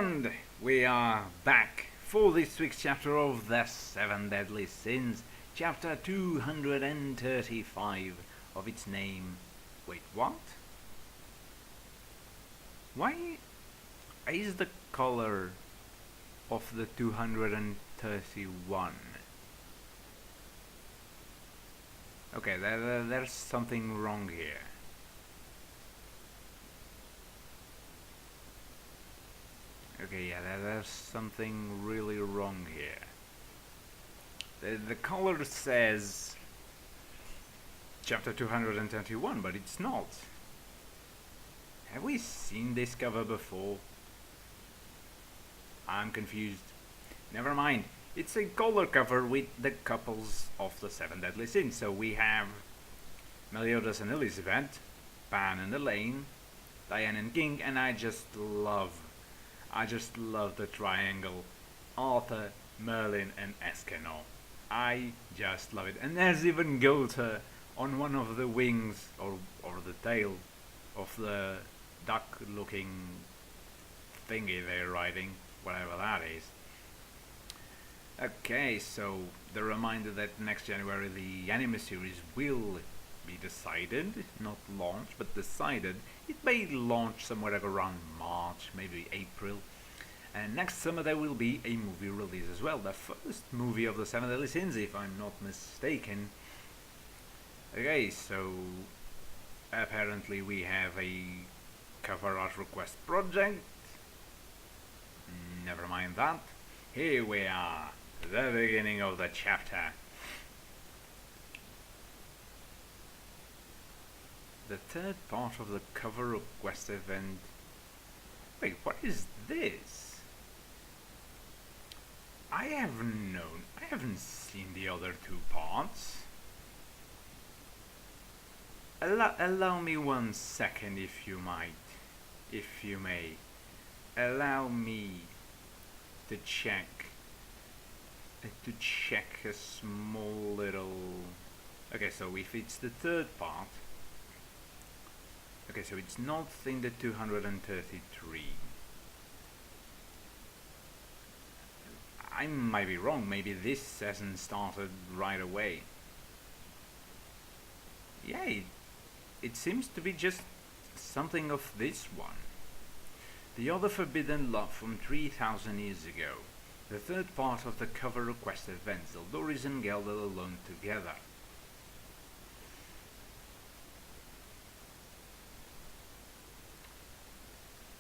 And we are back for this week's chapter of the Seven Deadly Sins, chapter 235 of its name. Wait, what? Why is the color of the 231? Okay, there's something wrong here. Okay, yeah, there's something really wrong here. The color says chapter 221, but it's not. Have we seen this cover before? I'm confused. Never mind. It's a color cover with the couples of the Seven Deadly Sins. So we have Meliodas and Elizabeth, Pan and Elaine, Diane and King, and I just love the triangle, Arthur, Merlin and Escanor. I just love it. And there's even Gotha on one of the wings, or the tail of the duck-looking thingy they're riding, whatever that is. Okay, so the reminder that next January the anime series will be decided, not launched, but decided. It may launch somewhere around March, maybe April. And next summer there will be a movie release as well, the first movie of the Seven Deadly Sins, if I'm not mistaken. Okay, so apparently we have a cover art request project. Never mind that. Here we are, the beginning of the chapter. The third part of the cover request event. Wait, what is this? I haven't seen the other two parts. Allow me 1 second, if you may. Allow me to check a small little. Okay, so if it's the third part. Okay, so it's not in the 233. I might be wrong, maybe this hasn't started right away. Yeah, it seems to be just something of this one. The Other Forbidden Love from 3,000 years ago. The third part of the cover request event, Zeldoris and Gelder alone together.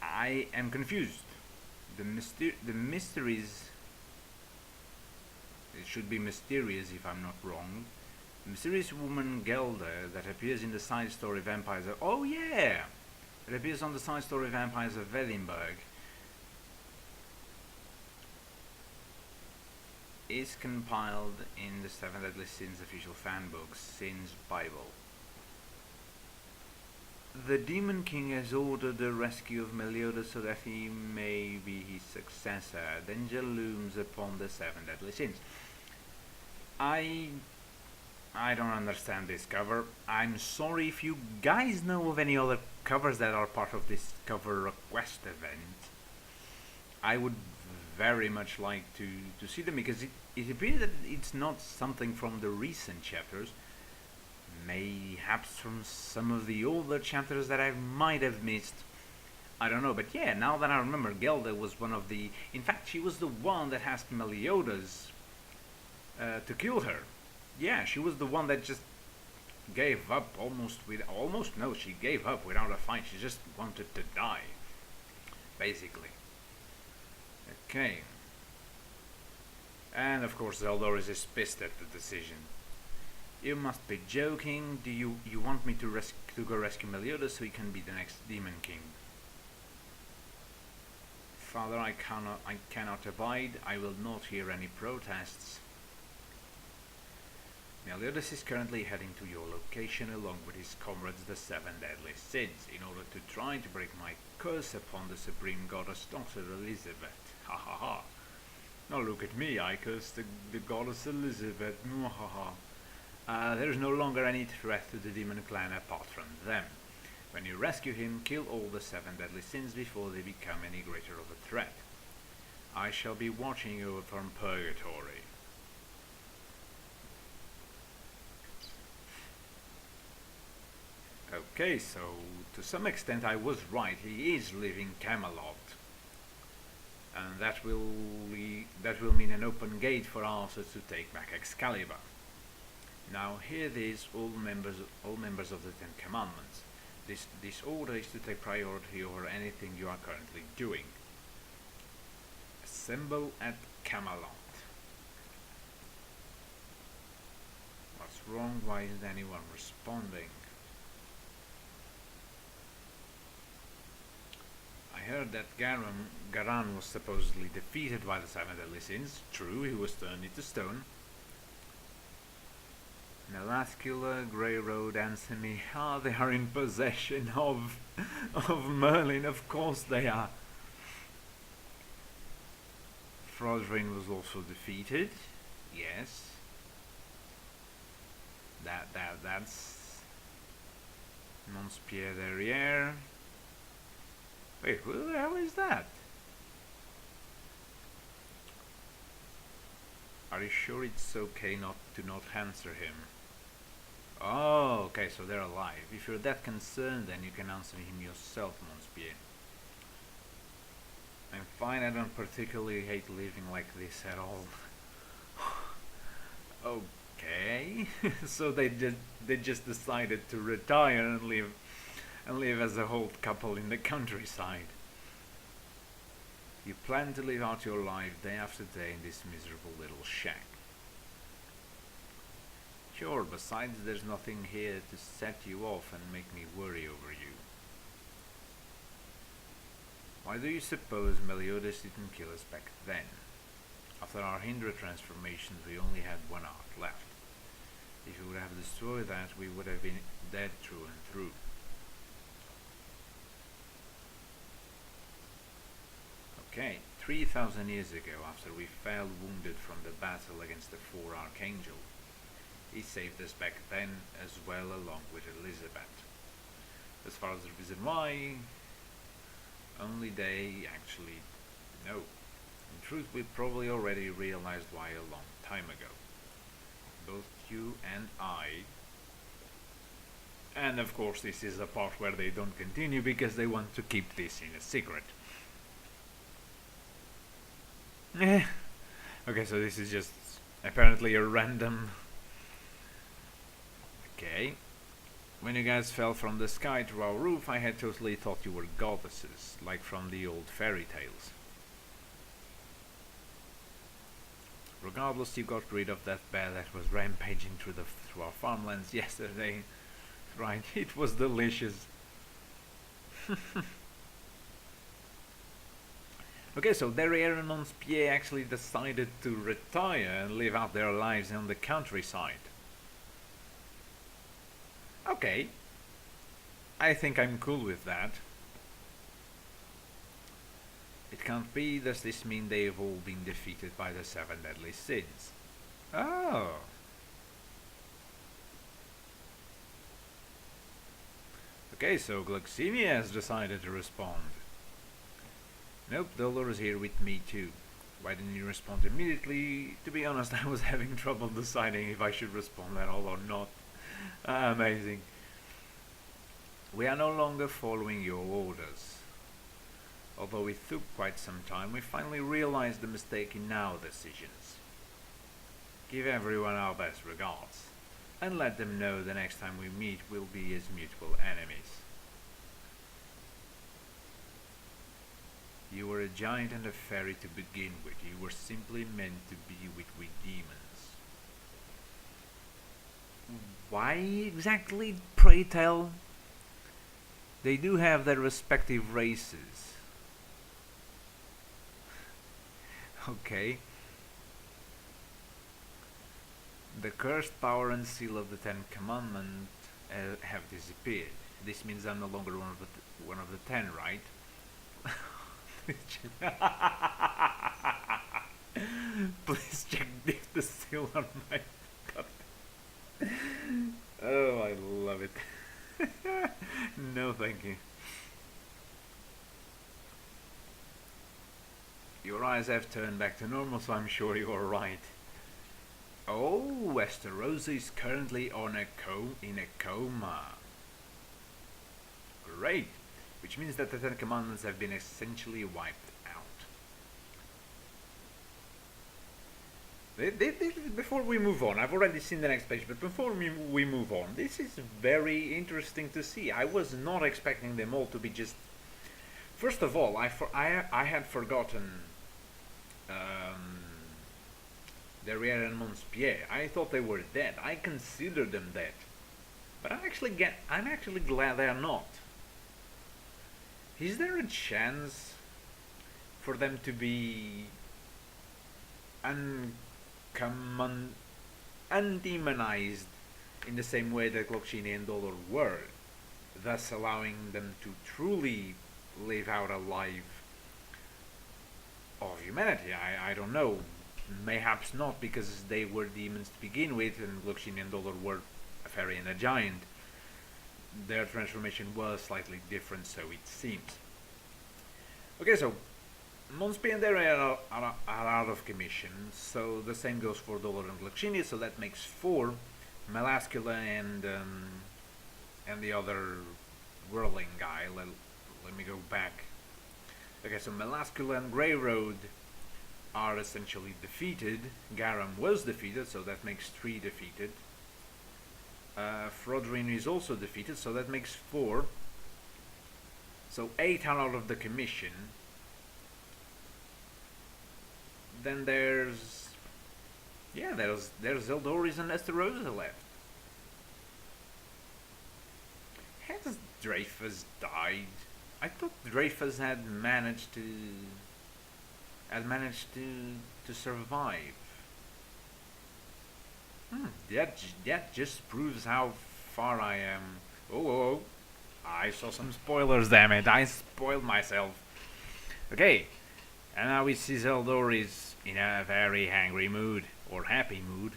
I am confused. The mysteries. It should be mysterious if I'm not wrong. The mysterious woman Gelder that appears in the side story Vampires of... Oh yeah! It appears on the side story Vampires of Edinburgh. Is compiled in the Seven Deadly Sins official fanbook, Sins Bible. The Demon King has ordered the rescue of Meliodas so that he may be his successor. Danger looms upon the Seven Deadly Sins. I don't understand this cover. I'm sorry if you guys know of any other covers that are part of this cover request event. I would very much like to see them, because it appears that it's not something from the recent chapters. Perhaps from some of the older chapters that I might have missed. I don't know, but yeah, now that I remember, Gelder was one of the... In fact, she was the one that asked Meliodas to kill her. Yeah, she was the one that just gave up she gave up without a fight. She just wanted to die, basically. Okay. And of course Zeldoris is pissed at the decision. You must be joking. Do you want me to go rescue Meliodas so he can be the next Demon King? Father, I cannot abide. I will not hear any protests. Meliodas is currently heading to your location along with his comrades, the Seven Deadly Sins, in order to try to break my curse upon the Supreme Goddess daughter Elizabeth. Ha ha ha. Now look at me, I curse the Goddess Elizabeth. Ha ha. There is no longer any threat to the demon clan apart from them. When you rescue him, kill all the 7 deadly sins before they become any greater of a threat. I shall be watching you from purgatory. Okay, so to some extent I was right. He is leaving Camelot, and that will mean an open gate for Arthur to take back Excalibur. Now hear this, all members of the 10 Commandments. This order is to take priority over anything you are currently doing. Assemble at Camelot. What's wrong? Why isn't anyone responding? I heard that Garan was supposedly defeated by the 7 deadly sins. True, he was turned into stone. Melascula, Grey Road, Ansemi, they are in possession of Merlin, of course they are. Frosrain was also defeated, yes. That's Montpierre Derrière. Wait, who the hell is that? Are you sure it's okay to not answer him? Oh, okay, so they're alive. If you're that concerned, then you can answer him yourself, Montpierre. I'm fine, I don't particularly hate living like this at all. Okay, so they just decided to retire and live as a whole couple in the countryside. You plan to live out your life day after day in this miserable little shack. Sure, besides there's nothing here to set you off and make me worry over you. Why do you suppose Meliodas didn't kill us back then? After our Hydra transformations we only had 1 heart left. If we would have destroyed that, we would have been dead through and through. Okay, 3,000 years ago, after we fell wounded from the battle against the 4 Archangels, he saved us back then as well, along with Elizabeth. As far as the reason why, only they actually know. In truth, we probably already realized why a long time ago. Both you and I. And of course this is the part where they don't continue because they want to keep this in a secret. Okay, so this is just apparently a random... Okay. When you guys fell from the sky to our roof, I had totally thought you were goddesses, like from the old fairy tales. Regardless, you got rid of that bear that was rampaging through our farmlands yesterday. Right, it was delicious. Okay, so Derrière and Montpierre actually decided to retire and live out their lives on the countryside. Okay, I think I'm cool with that. It can't be, does this mean they've all been defeated by the 7 deadly sins? Oh. Okay, so Gluxemia has decided to respond. Nope, Zeldoris is here with me too. Why didn't you respond immediately? To be honest, I was having trouble deciding if I should respond at all or not. Amazing. We are no longer following your orders. Although it took quite some time, we finally realized the mistake in our decisions. Give everyone our best regards, and let them know the next time we meet we'll be as mutual enemies. You were a giant and a fairy to begin with. You were simply meant to be with we demons. Why exactly, pray tell? They do have their respective races. Okay. The cursed power and seal of the 10 Commandments have disappeared. This means I'm no longer one of the 10, right? Please check if the seal on my cup. Oh, I love it. No, thank you. Your eyes have turned back to normal, so I'm sure you are right. Oh, Westeros is currently in a coma. Great, which means that the Ten Commandments have been essentially wiped out. Before we move on, I've already seen the next page, but before we move on, this is very interesting to see. I was not expecting them all to be just... First of all, I had forgotten Derriere and Montpierre. I thought they were dead. I considered them dead. But I'm actually glad they're not. Is there a chance for them to be undemonized in the same way that Glokshini and Dolor were, thus allowing them to truly live out a life of humanity? I don't know. Mayhaps not, because they were demons to begin with, and Glokshini and Dolor were a fairy and a giant. Their transformation was slightly different, so it seems. Okay, so Montpierre and Derriere are out of commission, so the same goes for Dolor and Glokshini, so that makes 4. Melascula and the other whirling guy. Let me go back. Okay, so Melascula and Grey Road are essentially defeated. Garam was defeated, so that makes 3 defeated. Frodrin is also defeated, so that makes 4. So 8 are out of the commission. Then there's Zeldoris and Esterosa left. Has Dreyfus died? I thought Dreyfus had managed to survive. That just proves how far I am. Oh, I saw some spoilers, damn it. I spoiled myself. Okay, and now we see Zeldoris in a very angry mood, or happy mood.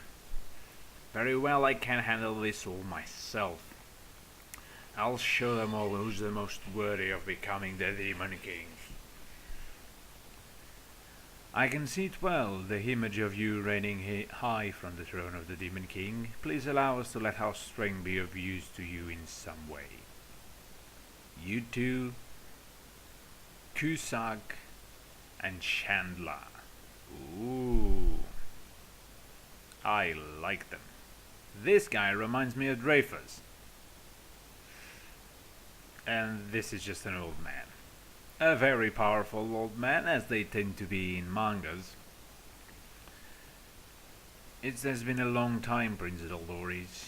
Very well, I can handle this all myself. I'll show them all who's the most worthy of becoming the Demon King. I can see it well, the image of you reigning high from the throne of the Demon King. Please allow us to let our strength be of use to you in some way. You two, Cusack and Chandler. Ooh, I like them. This guy reminds me of Dreyfus. And this is just an old man. A very powerful old man, as they tend to be in mangas. It has been a long time, Prince Zeldoris.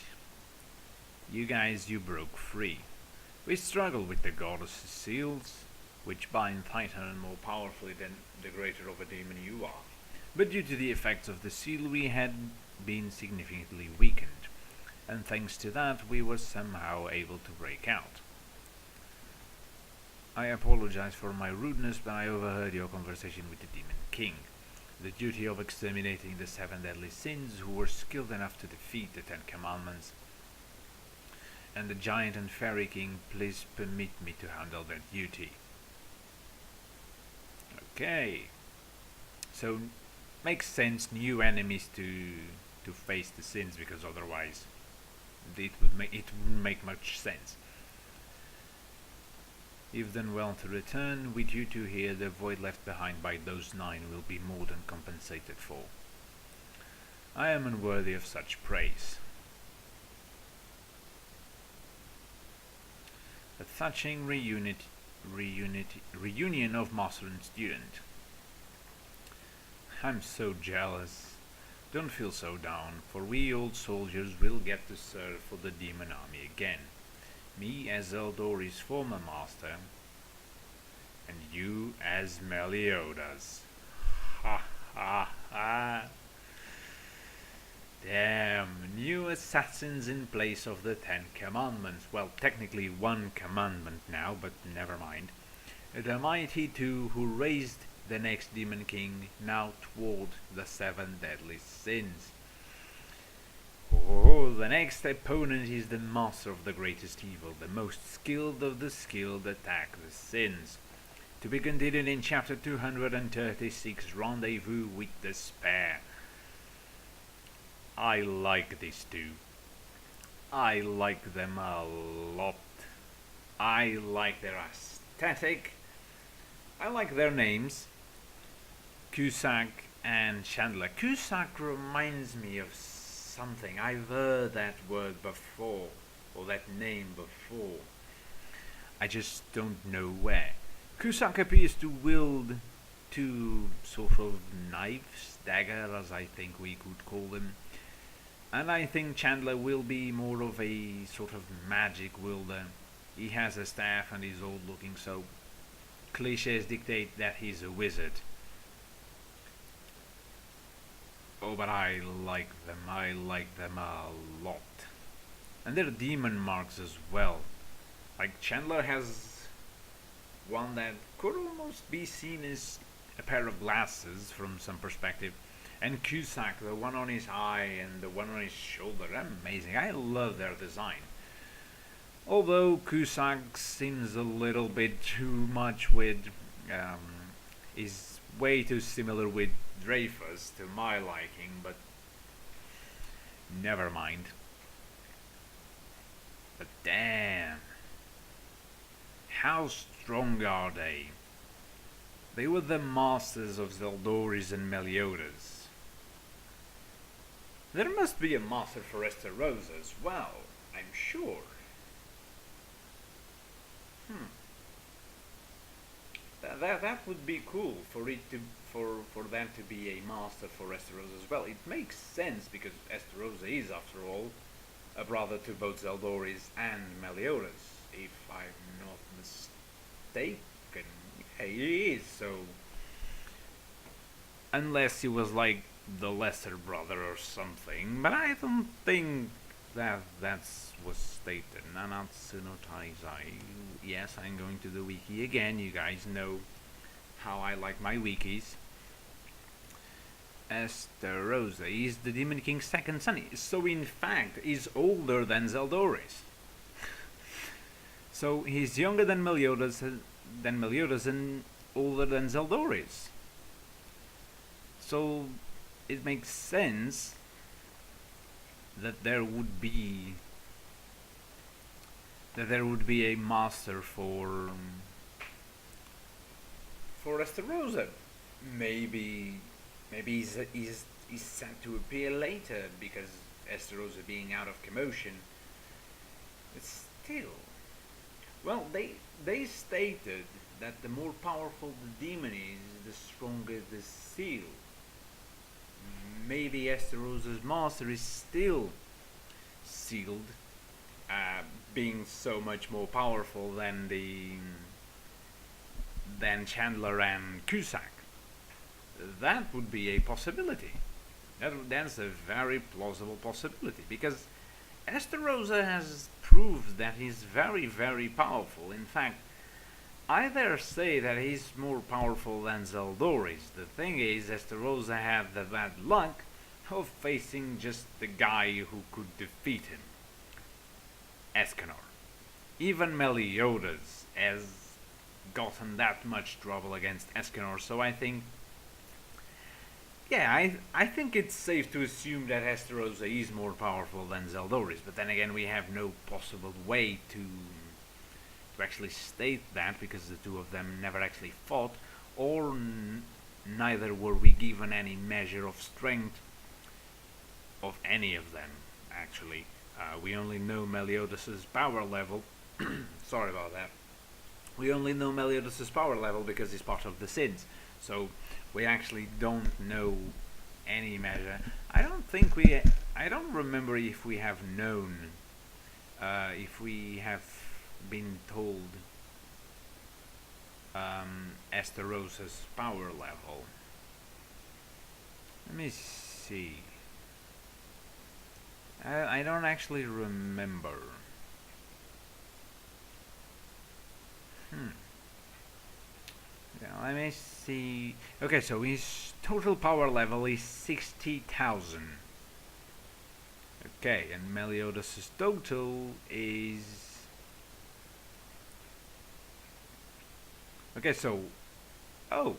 You broke free. We struggle with the goddess's seals, which bind Titan more powerfully than the greater of a demon you are. But due to the effects of the seal, we had been significantly weakened, and thanks to that, we were somehow able to break out. I apologize for my rudeness, but I overheard your conversation with the Demon King. The duty of exterminating the 7 deadly sins who were skilled enough to defeat the 10 commandments. And the giant and fairy king, please permit me to handle that duty. Okay. So, makes sense, new enemies to face the sins, because otherwise it wouldn't make much sense. You've done well to return. With you two here, the void left behind by those 9 will be more than compensated for. I am unworthy of such praise. A touching reunion of master and student. I'm so jealous. Don't feel so down, for we old soldiers will get to serve for the demon army again. Me as Zeldoris' former master, and you as Meliodas. Ha ha ha. Damn, new assassins in place of the 10 commandments. Well, technically 1 commandment now, but never mind. The mighty 2 who raised the next Demon King now toward the 7 deadly sins. Oh, the next opponent is the master of the greatest evil, the most skilled of the skilled attack the sins. To be continued in chapter 236, Rendezvous with Despair. I like these two. I like them a lot. I like their aesthetic. I like their names. Cusack and Chandler. Cusack reminds me of something. I've heard that word before, or that name before. I just don't know where. Cusack appears to wield two sort of knives, daggers, I think we could call them. And I think Chandler will be more of a sort of magic wielder. He has a staff and he's old looking, so cliches dictate that he's a wizard. Oh, but I like them a lot. And they're demon marks as well. Like Chandler has one that could almost be seen as a pair of glasses from some perspective. And Cusack, the one on his eye and the one on his shoulder, amazing. I love their design. Although Cusack seems a little bit too much with, is way too similar with Dreyfus to my liking, but never mind. But damn, how strong are they? They were the masters of Zeldoris and Meliodas. There must be a master for Esterosa as well, I'm sure. That would be cool for it to for them to be a master for Esterosa as well. It makes sense because Esterosa is, after all, a brother to both Zeldoris and Meliodas, if I'm not mistaken. Yeah, he is, so unless he was like the lesser brother or something, but I don't think that was stated. Nanatsu no Taizai. Yes, I'm going to the wiki again. You guys know how I like my wikis. Esterosa is the Demon King's second son, so in fact is older than Zeldoris. So he's younger than Meliodas and older than Zeldoris. So it makes sense that there would be a master for Esterosa. Maybe he's set to appear later because Esterosa being out of commotion. But still, well, they stated that the more powerful the demon is, the stronger the seal. Maybe Esterosa's master is still sealed, being so much more powerful than Chandler and Cusack. That would be a possibility. That's a very plausible possibility because Esterosa has proved that he's very, very powerful. In fact, I dare say that he's more powerful than Zeldoris. The thing is, Esterosa had the bad luck of facing just the guy who could defeat him, Escanor. Even Meliodas has gotten that much trouble against Escanor, so I think, yeah, I think it's safe to assume that Esterosa is more powerful than Zeldoris, but then again we have no possible way to actually state that because the two of them never actually fought, or neither were we given any measure of strength of any of them, actually. We only know Meliodas' power level. Sorry about that. We only know Meliodas' power level because he's part of the Sins. So we actually don't know any measure. I don't remember if we have known, if we have been told Esterosa's power level. Let me see. I don't actually remember. Yeah, let me see. Okay, so his total power level is 60,000. Okay, and Meliodas' total is... Okay, so... Oh,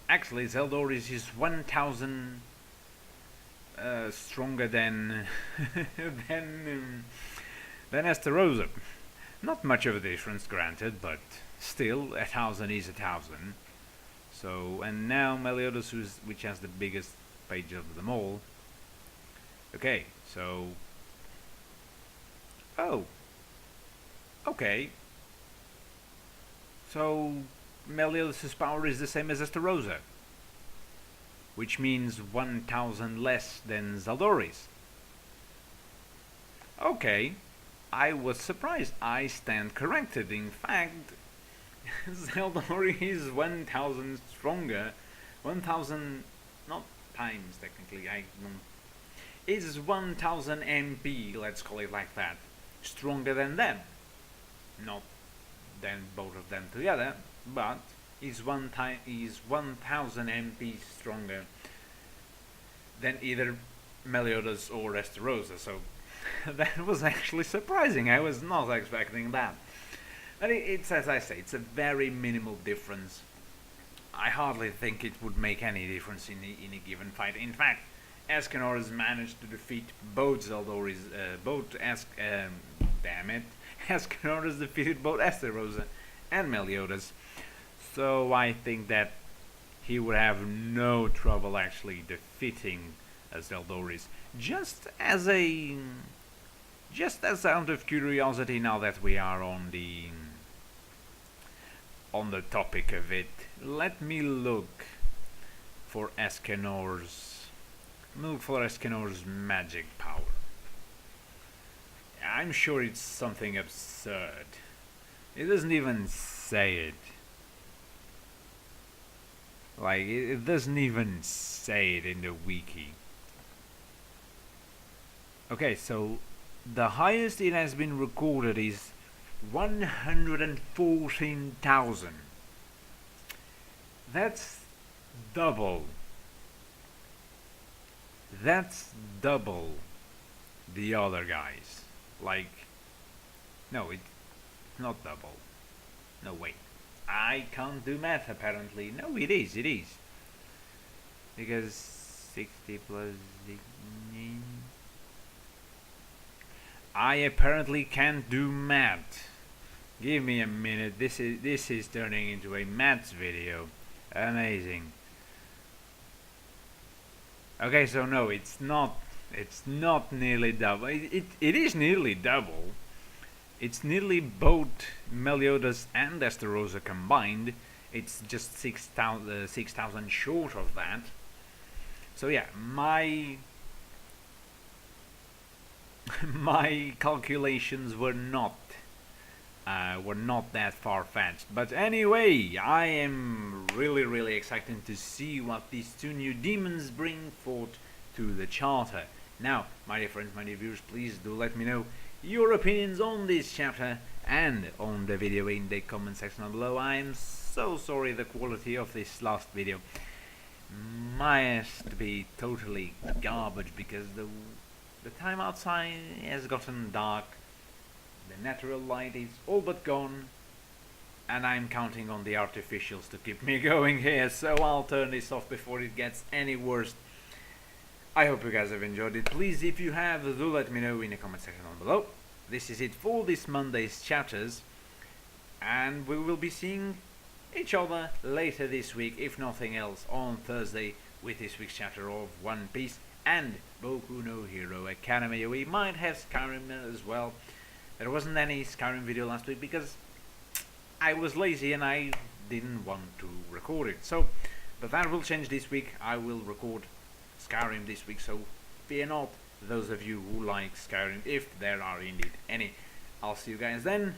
actually Zeldoris is 1000 stronger than than Esterosa. Not much of a difference, granted, but still 1000 is 1000. So, and now Meliodas, which has the biggest page of them all. Okay, so... Oh, okay. So Meliodas' power is the same as Esterosa, which means 1000 less than Zeldoris. Okay, I was surprised. I stand corrected. In fact, Zeldoris is 1000 stronger. 1000, not times technically, I don't... Is 1000 MP, let's call it like that, stronger than them. Not than both of them together, but is 1000 MP stronger than either Meliodas or Esterosa. So that was actually surprising. I was not expecting that. But it's, as I say, it's a very minimal difference. I hardly think it would make any difference in a given fight. In fact, Escanor has managed to defeat both Zeldoris, damn it, Escanor has defeated both Esterosa and Meliodas. So I think that he would have no trouble actually defeating Zeldoris. Just out of curiosity, now that we are on the topic of it, let me look for Escanor's magic power. I'm sure it's something absurd. It doesn't even say it. Like, it doesn't even say it in the wiki. Okay, so the highest it has been recorded is 114,000. That's double. That's double the other guys. Like, no, it's not double. No, wait. I can't do math apparently. No, it is. Because 60 plus 16. I apparently can't do math. Give me a minute. This is turning into a maths video. Amazing. Okay, so no, it's not nearly double. It is nearly double. It's nearly both Meliodas and Esterosa combined. It's just 6,000 short of that. So yeah, my calculations were not that far-fetched. But anyway, I am really excited to see what these two new demons bring forth to the charter. Now, my dear friends, my dear viewers, please do let me know your opinions on this chapter and on the video in the comment section down below. I am so sorry the quality of this last video must be totally garbage because the time outside has gotten dark. The natural light is all but gone, and I'm counting on the artificials to keep me going here, so I'll turn this off before it gets any worse. I hope you guys have enjoyed it. Please, if you have, do let me know in the comment section down below. This is it for this Monday's chapters, and we will be seeing each other later this week, if nothing else, on Thursday with this week's chapter of One Piece and Boku no Hero Academia. We might have Skyrim as well. There wasn't any Skyrim video last week because I was lazy and I didn't want to record it. So, but that will change this week. I will record Skyrim this week, so fear not, those of you who like Skyrim, if there are indeed any. I'll see you guys then.